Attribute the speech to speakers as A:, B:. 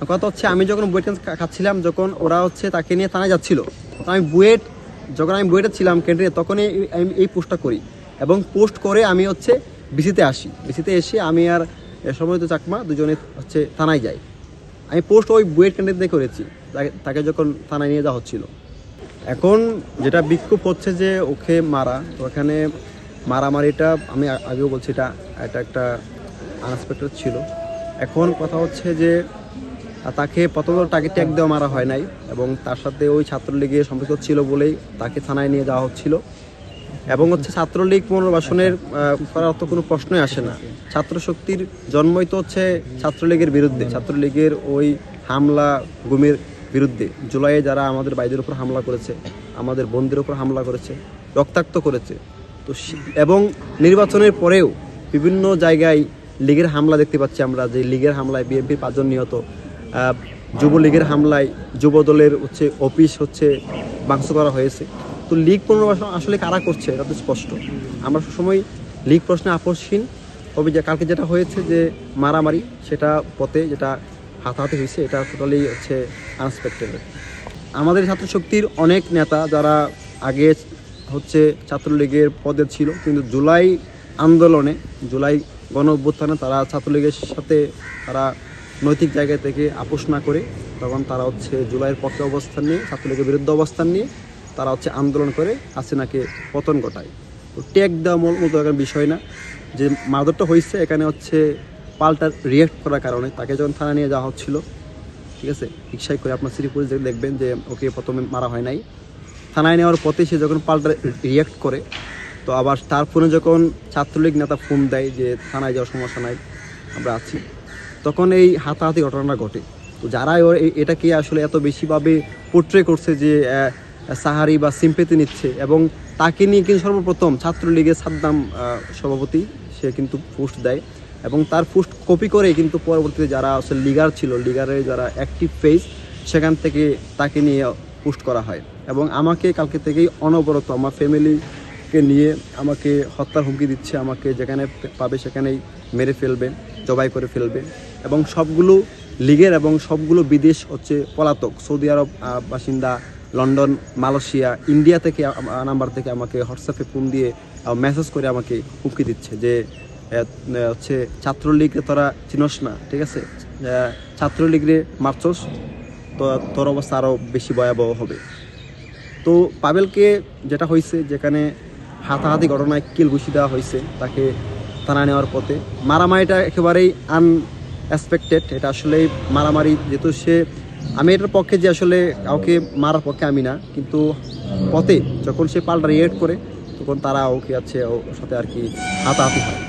A: কথা হচ্ছে আমি যখন বুয়েট খাচ্ছিলাম, যখন ওরা হচ্ছে তাকে নিয়ে থানায় যাচ্ছিল, তো আমি যখন আমি বুয়েটে ছিলাম ক্যান্টিনে, তখনই আমি এই পোস্টটা করি এবং পোস্ট করে আমি হচ্ছে বিসিতে আসি। বিসিতে এসে আমি আর সম্মানিত চাকমা দুজনে হচ্ছে থানায় যাই। আমি পোস্ট ওই বুয়েট ক্যান্টিনে করেছি তাকে যখন থানায় নিয়ে যাওয়া হচ্ছিল। এখন যেটা বিক্ষোভ হচ্ছে যে ওকে মারা, তো এখানে মারামারিটা আমি আগেও বলছি এটা একটা আনএক্সপেক্টেড ছিল। এখন কথা হচ্ছে যে তাকে প্রথমত তাকে ট্যাগ দেওয়া মারা হয় নাই, এবং তার সাথে ওই ছাত্রলীগের সম্পর্ক ছিল বলেই তাকে থানায় নিয়ে যাওয়া হচ্ছিল। এবং হচ্ছে ছাত্রলীগ পুনর্বাসনের করার তো কোনো প্রশ্নই আসে না। ছাত্র শক্তির জন্মই তো হচ্ছে ছাত্রলীগের বিরুদ্ধে, ছাত্রলীগের ওই হামলা গুমের বিরুদ্ধে। জুলাইয়ে যারা আমাদের ভাইদের উপর হামলা করেছে, আমাদের বোনদের উপর হামলা করেছে, রক্তাক্ত করেছে, তো এবং নির্বাচনের পরেও বিভিন্ন জায়গায় লীগের হামলা দেখতে পাচ্ছি আমরা, যে লীগের হামলায় বিএনপির 5 জন নিহত, যুবলীগের হামলায় যুবদলের হচ্ছে অফিস হচ্ছে ভাঙচুর করা হয়েছে। তো লীগ পুনর্বাসন আসলে কারা করছে এটা তো স্পষ্ট। আমরা সবসময় লীগ প্রশ্নে আপোষহীন, তবে যে কালকে যেটা হয়েছে যে মারামারি, সেটা পথে যেটা হাতাহাতি হয়েছে, এটা টোটালি হচ্ছে আনএক্সপেক্টেড। আমাদের ছাত্র শক্তির অনেক নেতা যারা আগে হচ্ছে ছাত্রলীগের পদে ছিল, কিন্তু জুলাই আন্দোলনে, জুলাই গণ অভ্যুত্থানে তারা ছাত্রলীগের সাথে তারা নৈতিক জায়গা থেকে আপোষ না করে তখন তারা হচ্ছে জুলাইয়ের পক্ষে অবস্থান নিয়ে, ছাত্রলীগের বিরুদ্ধে অবস্থান নিয়ে তারা হচ্ছে আন্দোলন করে হাসিনাকে পতন ঘটায়। তো ট্যাগ দেওয়া মতো একটা বিষয় না, যে মারধরটা হয়েছে এখানে হচ্ছে পাল্টা রিয়েক্ট করার কারণে তাকে যখন থানা নিয়ে যাওয়া হচ্ছিল, ঠিক আছে, রিক্সায় করে আপনার সিটি পুলিশ দেখবেন যে ওকে প্রথমে মারা হয় নাই, থানায় নেওয়ার পথে সে যখন পাল্টা রিয়েক্ট করে, তো আবার তার ফোনে যখন ছাত্রলীগ নেতা ফোন দেয় যে থানায় যাওয়ার সমস্যা নাই, আমরা আছি, তখন এই হাতাহাতি ঘটনাটা ঘটে। তো যারা এটাকে আসলে এত বেশিভাবে পোট্রে করছে যে সাহারি বা সিম্পেতি নিচ্ছে, এবং তাকে নিয়ে কিন্তু সর্বপ্রথম ছাত্রলীগের সাদ্দাম সভাপতি সে কিন্তু পোস্ট দেয়, এবং তার পোস্ট কপি করে কিন্তু পরবর্তীতে যারা আসলে লিগার ছিল, লিগারের যারা অ্যাক্টিভ পেজ, সেখান থেকে তাকে নিয়ে পোস্ট করা হয়। এবং আমাকে কালকে থেকেই অনবরত আমার ফ্যামিলিকে নিয়ে আমাকে হত্যার হুমকি দিচ্ছে, আমাকে যেখানে পাবে সেখানেই মেরে ফেলবে, জবাই করে ফেলবে। এবং সবগুলো লিগের এবং সবগুলো বিদেশ হচ্ছে পলাতক, সৌদি আরব বাসিন্দা, লন্ডন, মালয়েশিয়া, ইন্ডিয়া থেকে নাম্বার থেকে আমাকে হোয়াটসঅ্যাপে ফোন দিয়ে মেসেজ করে আমাকে হুমকি দিচ্ছে যে হচ্ছে ছাত্রলীগরে তোরা চিনস না, ঠিক আছে, ছাত্রলীগরে মারছস, তো তোর অবস্থা আরও বেশি ভয়াবহ হবে। তো পাবেলকে যেটা হয়েছে, যেখানে হাতাহাতি ঘটনায় কিল ঘুষি দেওয়া হয়েছে তাকে থানা নেওয়ার পথে, মারামারিটা একেবারেই আনএক্সপেক্টেড। এটা আসলেই মারামারি, যেহেতু আমি এটার পক্ষে যে আসলে কাউকে মারার পক্ষে আমি না, কিন্তু পথে যখন সে পাল্টা রিয়েক্ট করে তখন তারা ওকে আছে ওর সাথে আর কি হাতাহাতি হয়।